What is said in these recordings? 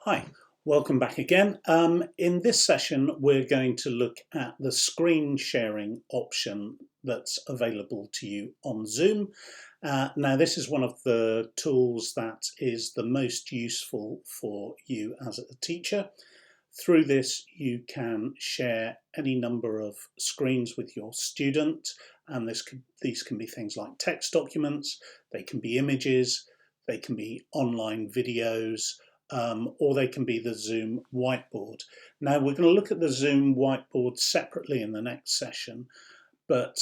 Hi, welcome back again. In this session, we're going to look at the screen sharing option that's available to you on Zoom. Now, this is one of the tools that is the most useful for you as a teacher. Through this, you can share any number of screens with your student, and these can be things like text documents, they can be images, they can be online videos, or they can be the Zoom whiteboard. Now, we're going to look at the Zoom whiteboard separately in the next session, but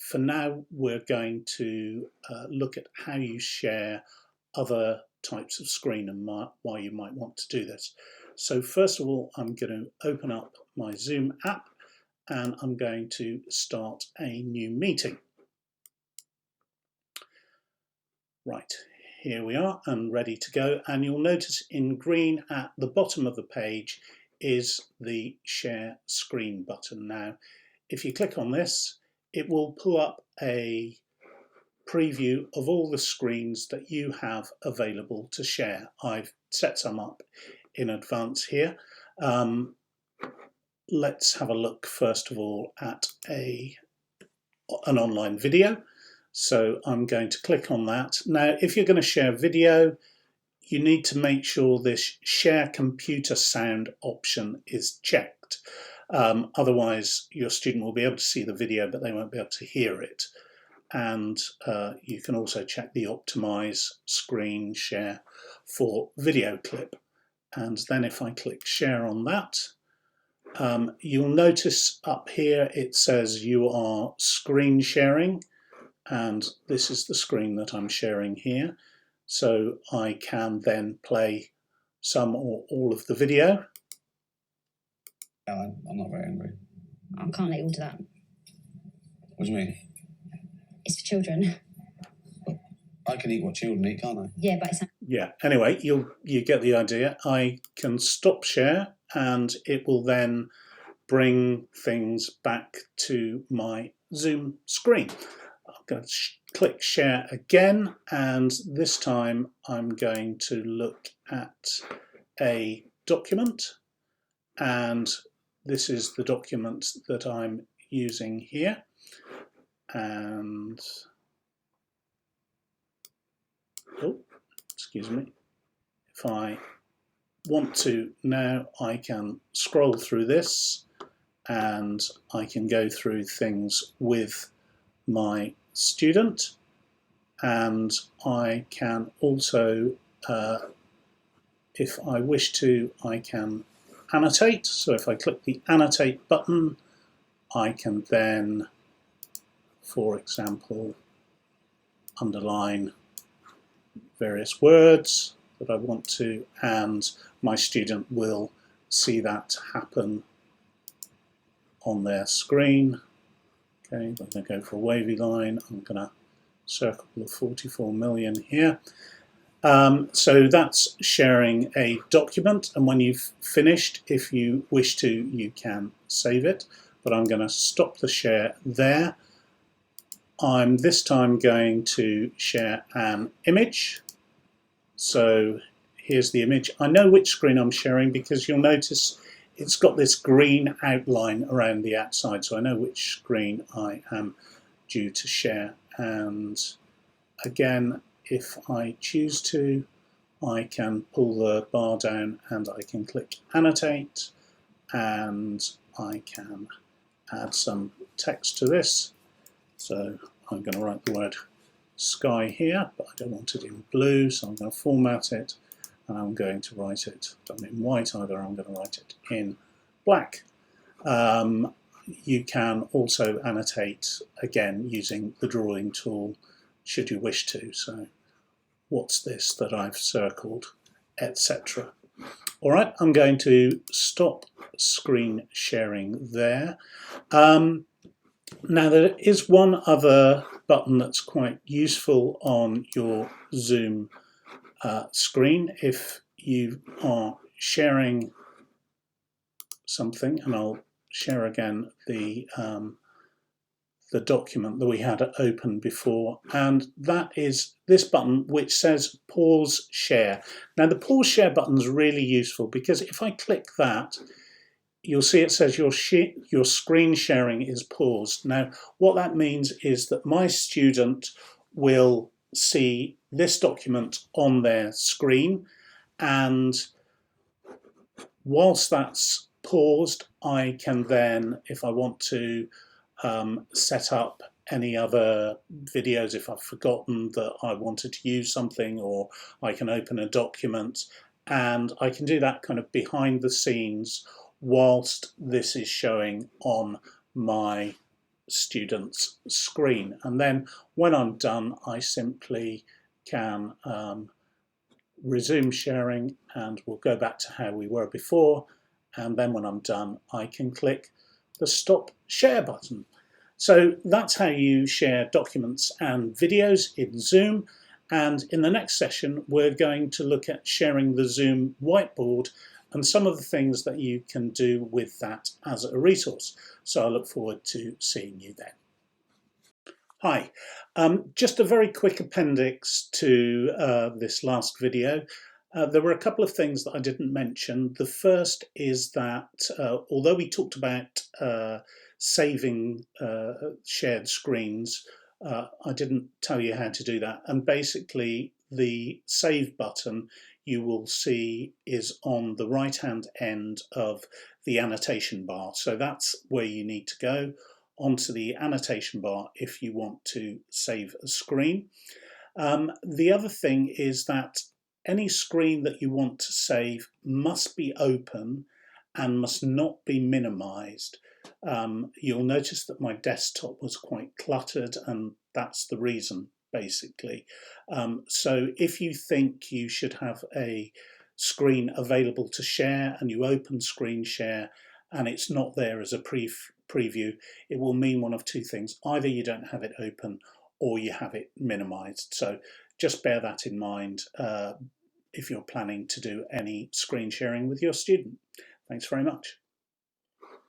for now, we're going to look at how you share other types of screen and why you might want to do this. So first of all, I'm going to open up my Zoom app and I'm going to start a new meeting. Right, here we are and ready to go. And you'll notice in green at the bottom of the page is the share screen button. Now, if you click on this, it will pull up a preview of all the screens that you have available to share. I've set some up in advance here. Let's have a look first of all at an online video. So I'm going to click on that. Now, if you're going to share video, you need to make sure this share computer sound option is checked. Otherwise, your student will be able to see the video, but they won't be able to hear it. And you can also check the optimize screen share for video clip. And then if I click share on that, you'll notice up here it says you are screen sharing, and this is the screen that I'm sharing here. So I can then play some or all of the video. Alan, I'm not very angry. I can't let you order that. What do you mean? It's for children. I can eat what children eat, can't I? Yeah, but it's... Yeah, anyway, you get the idea. I can stop share and it will then bring things back to my Zoom screen. I'm going to click share again, and this time I'm going to look at a document, and this is the document that I'm using here. And excuse me, if I want to now, I can scroll through this and I can go through things with my student, and I can also, if I wish to, I can annotate. So if I click the annotate button, I can then, for example, underline various words that I want to, and my student will see that happen on their screen. Okay, I'm going to go for a wavy line. I'm going to circle the 44 million here. So that's sharing a document, and when you've finished, if you wish to, you can save it, but I'm going to stop the share there. I'm this time going to share an image. So here's the image. I know which screen I'm sharing because you'll notice it's got this green outline around the outside, so I know which screen I am due to share. And again, if I choose to, I can pull the bar down and I can click annotate, and I can add some text to this. So I'm going to write the word sky here, but I don't want it in blue, so I'm going to format it, and I'm going to write it, don't in white either, I'm going to write it in black. You can also annotate again using the drawing tool should you wish to. So what's this that I've circled, etc. All right, I'm going to stop screen sharing there. Now there is one other button that's quite useful on your Zoom screen if you are sharing something, and I'll share again the the document that we had open before, and that is this button which says pause share. Now the pause share button is really useful because if I click that, you'll see it says your screen sharing is paused. Now what that means is that my student will see this document on their screen, and whilst that's paused, I can then, if I want to, set up any other videos if I've forgotten that I wanted to use something, or I can open a document, and I can do that kind of behind the scenes whilst this is showing on my student's screen. And then when I'm done, I simply can resume sharing, and we'll go back to how we were before. And then when I'm done, I can click the stop share button. So that's how you share documents and videos in Zoom. And in the next session, we're going to look at sharing the Zoom whiteboard and some of the things that you can do with that as a resource. So I look forward to seeing you then. Hi, just a very quick appendix to this last video. There were a couple of things that I didn't mention. The first is that although we talked about saving shared screens, I didn't tell you how to do that. And basically the save button you will see is on the right hand end of the annotation bar. So that's where you need to go, onto the annotation bar if you want to save a screen. The other thing is that any screen that you want to save must be open and must not be minimized. You'll notice that my desktop was quite cluttered, and that's the reason basically. So if you think you should have a screen available to share and you open screen share and it's not there as a preview, it will mean one of two things. Either you don't have it open or you have it minimized. So just bear that in mind if you're planning to do any screen sharing with your student. Thanks very much.